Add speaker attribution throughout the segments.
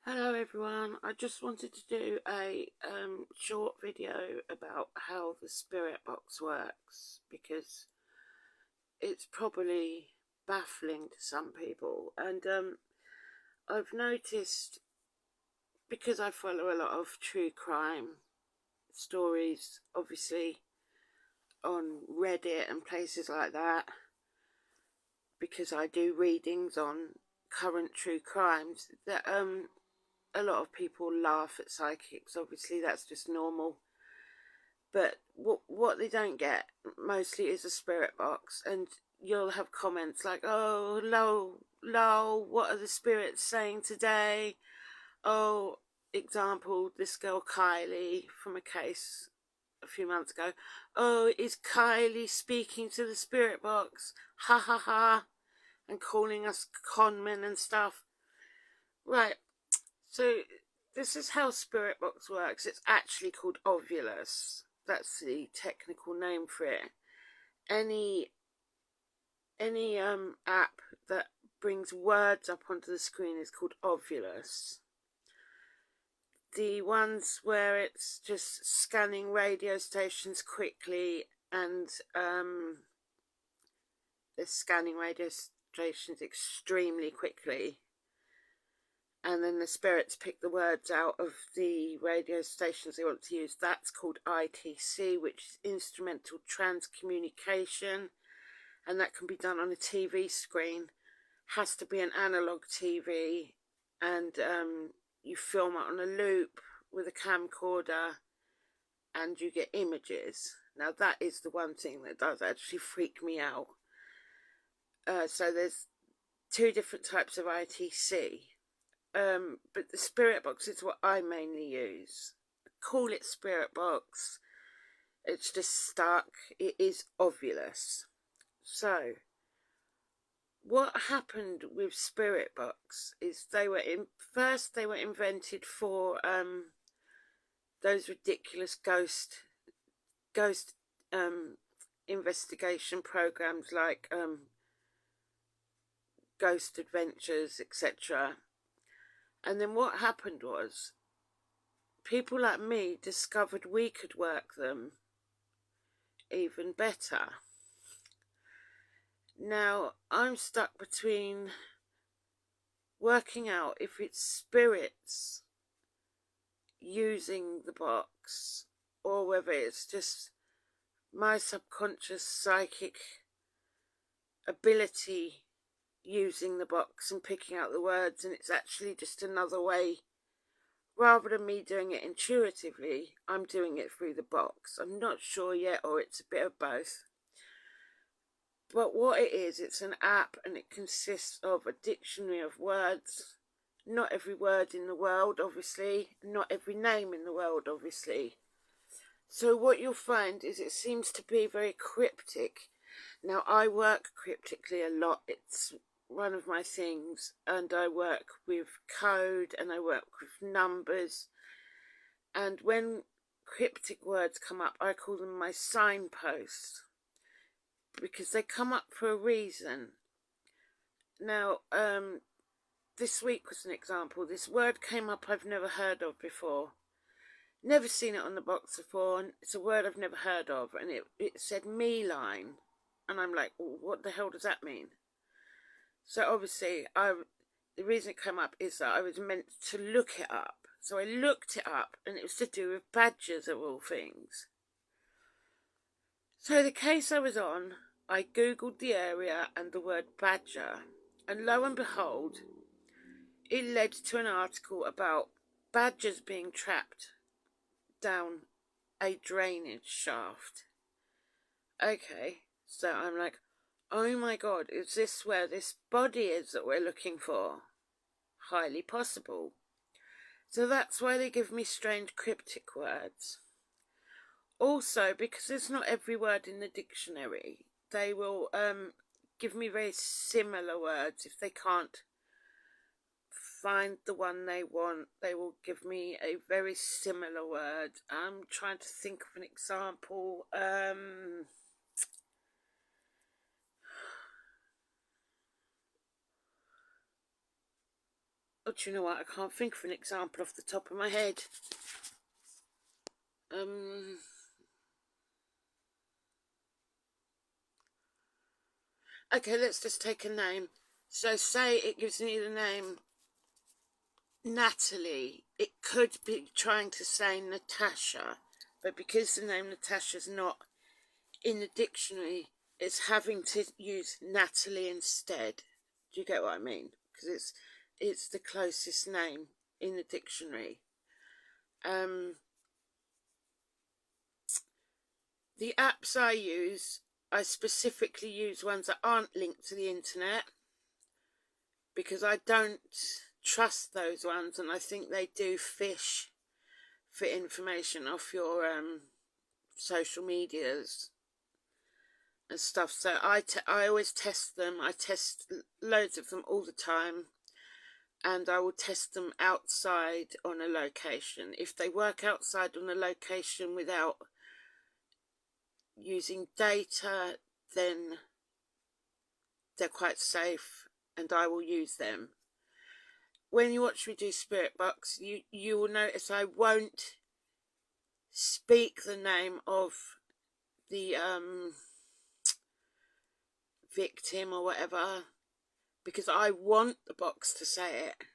Speaker 1: Hello everyone, I just wanted to do a short video about how the spirit box works because it's probably baffling to some people, and I've noticed, because I follow a lot of true crime stories obviously on Reddit and places like that, because I do readings on current true crimes, that a lot of people laugh at psychics. Obviously that's just normal, but what they don't get mostly is a spirit box, and you'll have comments like, "Oh, lol, what are the spirits saying today?" Oh, example, this girl Kylie from a case a few months ago. "Oh, is Kylie speaking to the spirit box? Ha ha ha," and calling us conmen and stuff. Right, so this is how spirit box works. It's actually called Ovulus. That's the technical name for it. Any app that brings words up onto the screen is called Ovulus. The ones where it's just scanning radio stations quickly, and it's scanning radio stations extremely quickly, and then the spirits pick the words out of the radio stations they want to use. That's called ITC, which is Instrumental Transcommunication, and that can be done on a TV screen. Has to be an analog TV, and you film it on a loop with a camcorder, and you get images. Now that is the one thing that does actually freak me out. So there's two different types of ITC. But the spirit box is what I mainly use. I call it spirit box. It's just stuck. It is Ovulus. So what happened with spirit box is they were invented for those ridiculous ghost investigation programs like Ghost Adventures, etc. And then what happened was, people like me discovered we could work them even better. Now I'm stuck between working out if it's spirits using the box or whether it's just my subconscious psychic ability using the box and picking out the words, and it's actually just another way. Rather than me doing it intuitively, I'm doing it through the box. I'm not sure yet, or it's a bit of both. But what it is, it's an app, and it consists of a dictionary of words. Not every word in the world, obviously. Not every name in the world, obviously. So what you'll find is it seems to be very cryptic. Now, I work cryptically a lot. It's one of my things, and I work with code and I work with numbers. And when cryptic words come up, I call them my signposts, because they come up for a reason. Now, this week was an example. This word came up I've never heard of before. Never seen it on the box before, and it's a word I've never heard of, and it said me line. And I'm like, what the hell does that mean? So obviously, the reason it came up is that I was meant to look it up. So I looked it up, and it was to do with badgers of all things. So the case I was on, I googled the area and the word badger, and lo and behold, it led to an article about badgers being trapped down a drainage shaft. Okay, so I'm like, oh my god, is this where this body is that we're looking for? Highly possible. So that's why they give me strange cryptic words. Also, because there's not every word in the dictionary, they will give me very similar words. If they can't find the one they want, they will give me a very similar word. I'm trying to think of an example. Oh, do you know what? I can't think of an example off the top of my head. Okay, let's just take a name. So say it gives me the name Natalie. It could be trying to say Natasha, but because the name Natasha's not in the dictionary, it's having to use Natalie instead. Do you get what I mean? Because it's the closest name in the dictionary. The apps I use, I specifically use ones that aren't linked to the internet, because I don't trust those ones, and I think they do fish for information off your social medias and stuff. So I always test them. I test loads of them all the time, and I will test them outside on a location. If they work outside on a location without using data, then they're quite safe and I will use them. When you watch me do Spirit Box, you will notice I won't speak the name of the victim or whatever, because I want the box to say it,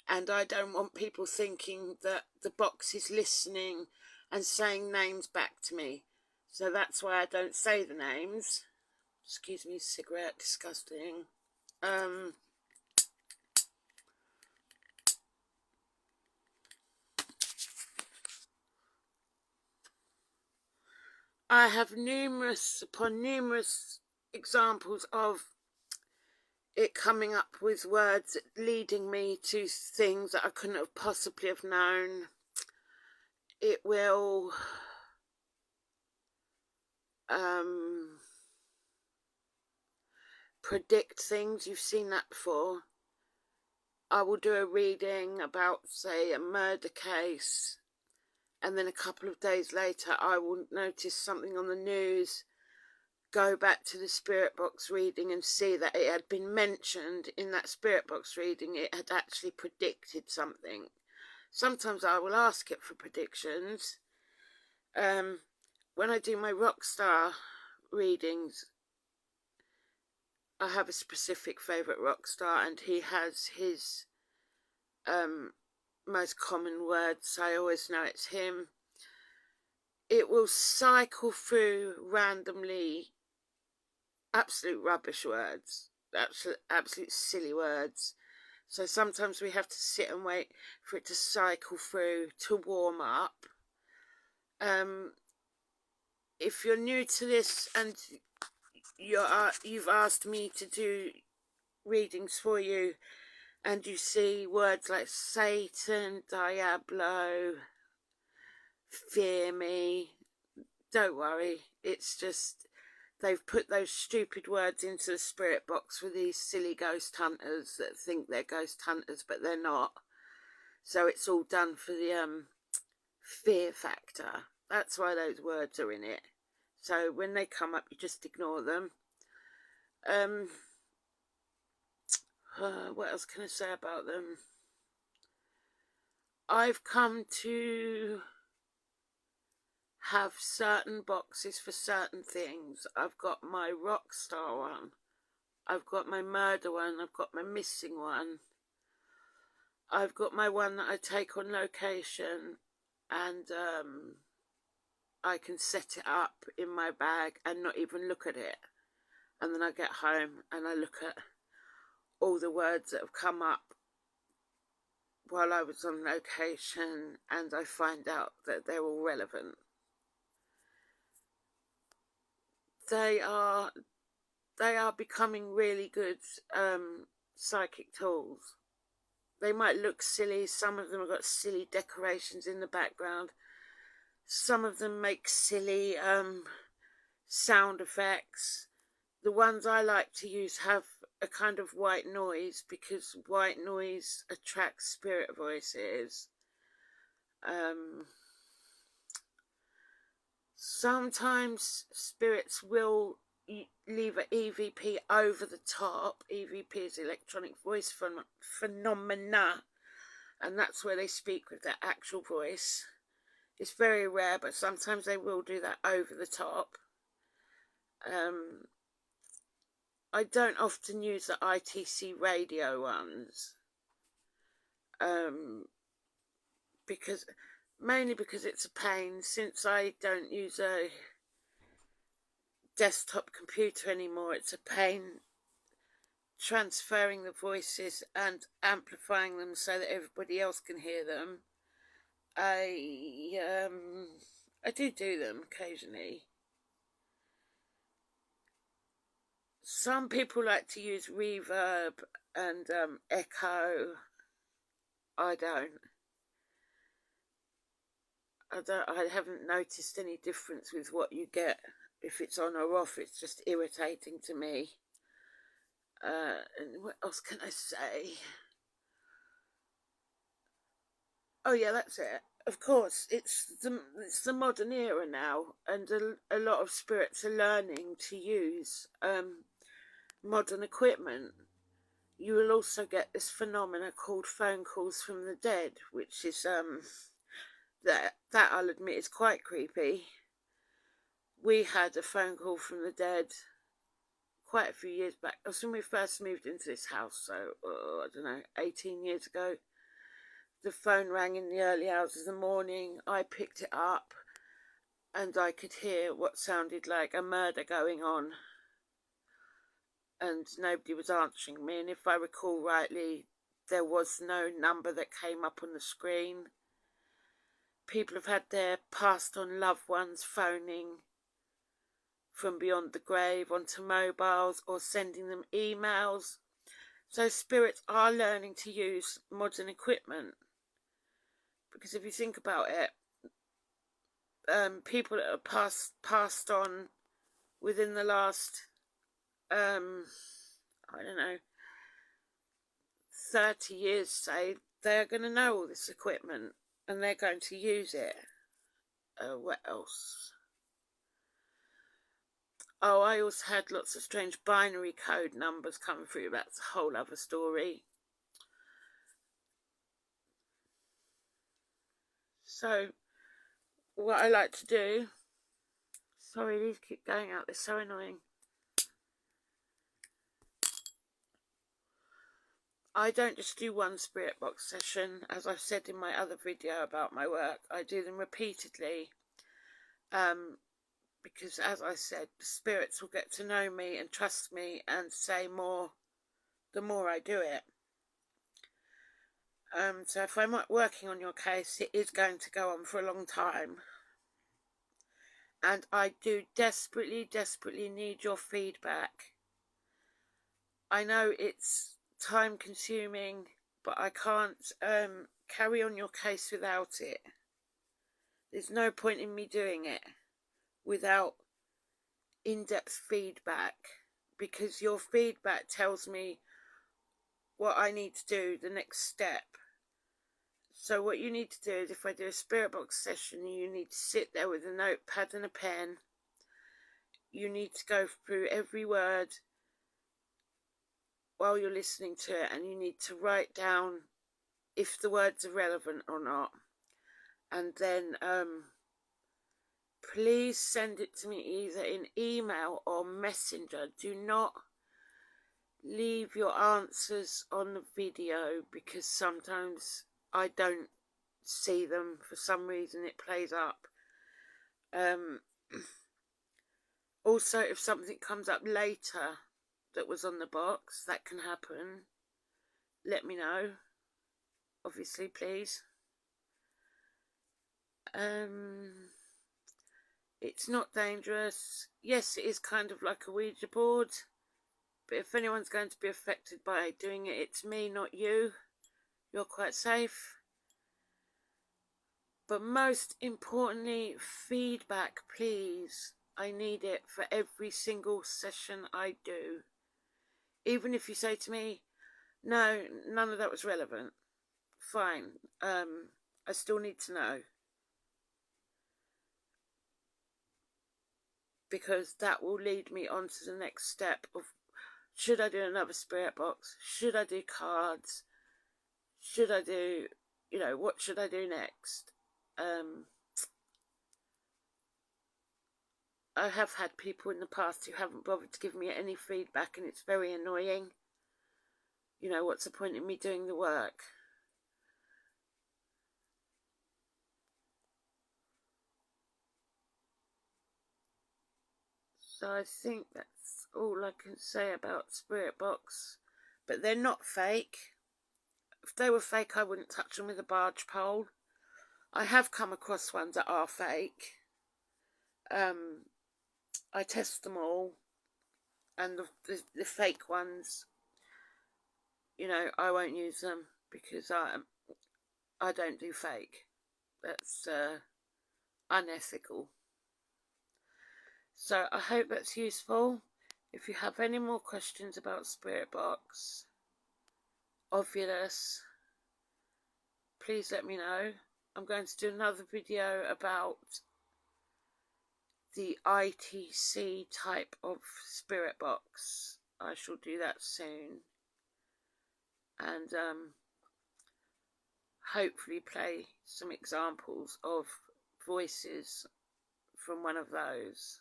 Speaker 1: and I don't want people thinking that the box is listening and saying names back to me. So that's why I don't say the names. Excuse me, cigarette, disgusting. I have numerous upon numerous examples of it coming up with words leading me to things that I couldn't have possibly have known. It will predict things. You've seen that before. I will do a reading about, say, a murder case, and then a couple of days later I will notice something on the news, go back to the Spirit Box reading and see that it had been mentioned in that Spirit Box reading. It had actually predicted something. Sometimes I will ask it for predictions. When I do my Rockstar readings, I have a specific favourite rock star, and he has his most common words, so I always know it's him. It will cycle through randomly absolute rubbish words, absolute silly words. So sometimes we have to sit and wait for it to cycle through to warm up. If you're new to this and you've asked me to do readings for you, and you see words like Satan, Diablo, fear me, don't worry. It's just they've put those stupid words into the Spirit Box for these silly ghost hunters that think they're ghost hunters, but they're not. So it's all done for the fear factor. That's why those words are in it. So when they come up, you just ignore them. What else can I say about them? I've come to have certain boxes for certain things. I've got my Rockstar one, I've got my murder one, I've got my missing one, I've got my one that I take on location, and I can set it up in my bag and not even look at it. And then I get home and I look at all the words that have come up while I was on location, and I find out that they're all relevant. They are becoming really good psychic tools. They might look silly. Some of them have got silly decorations in the background. Some of them make silly sound effects. The ones I like to use have a kind of white noise, because white noise attracts spirit voices. Sometimes spirits will leave an EVP over the top. EVP is electronic voice phenomena, and that's where they speak with their actual voice. It's very rare, but sometimes they will do that over the top. I don't often use the ITC radio ones, mainly because it's a pain. Since I don't use a desktop computer anymore, it's a pain transferring the voices and amplifying them so that everybody else can hear them. I do them occasionally. Some people like to use reverb and echo. I haven't noticed any difference with what you get if it's on or off. It's just irritating to me. And what else can I say? Oh yeah, that's it. Of course, it's the modern era now, and a lot of spirits are learning to use modern equipment. You will also get this phenomena called phone calls from the dead, which is that I'll admit is quite creepy. We had a phone call from the dead quite a few years back. It was when we first moved into this house, so I don't know, 18 years ago. The phone rang in the early hours of the morning. I picked it up and I could hear what sounded like a murder going on, and nobody was answering me. And if I recall rightly, there was no number that came up on the screen. People have had their passed on loved ones phoning from beyond the grave onto mobiles or sending them emails. So spirits are learning to use modern equipment. Because if you think about it, people that are passed on within the last, I don't know, 30 years, say, they're going to know all this equipment and they're going to use it. What else? Oh, I also had lots of strange binary code numbers coming through. That's a whole other story. So, what I like to do... Sorry, these keep going out. They're so annoying. I don't just do one spirit box session. As I've said in my other video about my work, I do them repeatedly. Because, as I said, the spirits will get to know me and trust me and say more the more I do it. So if I'm working on your case, it is going to go on for a long time. And I do desperately, desperately need your feedback. I know it's time consuming, but I can't carry on your case without it. There's no point in me doing it without in-depth feedback, because your feedback tells me what I need to do, the next step. So what you need to do is, if I do a spirit box session, you need to sit there with a notepad and a pen. You need to go through every word while you're listening to it, and you need to write down if the words are relevant or not. And then please send it to me either in email or messenger. Do not leave your answers on the video, because sometimes I don't see them. For some reason it plays up. Also, if something comes up later that was on the box, that can happen. Let me know, obviously, please. It's not dangerous. Yes, it is kind of like a Ouija board, but if anyone's going to be affected by doing it, it's me, not you. You're quite safe. But most importantly, feedback, please. I need it for every single session I do. Even if you say to me, no, none of that was relevant, fine. I still need to know. because that will lead me on to the next step of, should I do another spirit box? Should I do cards? Should I do, what should I do next? I have had people in the past who haven't bothered to give me any feedback, and it's very annoying. What's the point in me doing the work? So I think that's all I can say about Spirit Box. But they're not fake. If they were fake, I wouldn't touch them with a barge pole. I have come across ones that are fake. I test them all, and the fake ones, I won't use them because I don't do fake. That's unethical. So I hope that's useful. If you have any more questions about Spirit Box, Ovulus, please let me know. I'm going to do another video about the ITC type of Spirit Box. I shall do that soon. And hopefully play some examples of voices from one of those.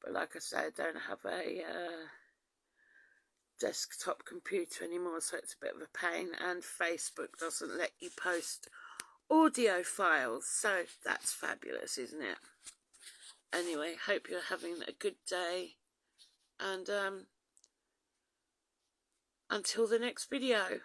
Speaker 1: But like I said, I don't have a desktop computer anymore, so it's a bit of a pain, and Facebook doesn't let you post audio files, so that's fabulous, isn't it? Anyway, hope you're having a good day, and until the next video.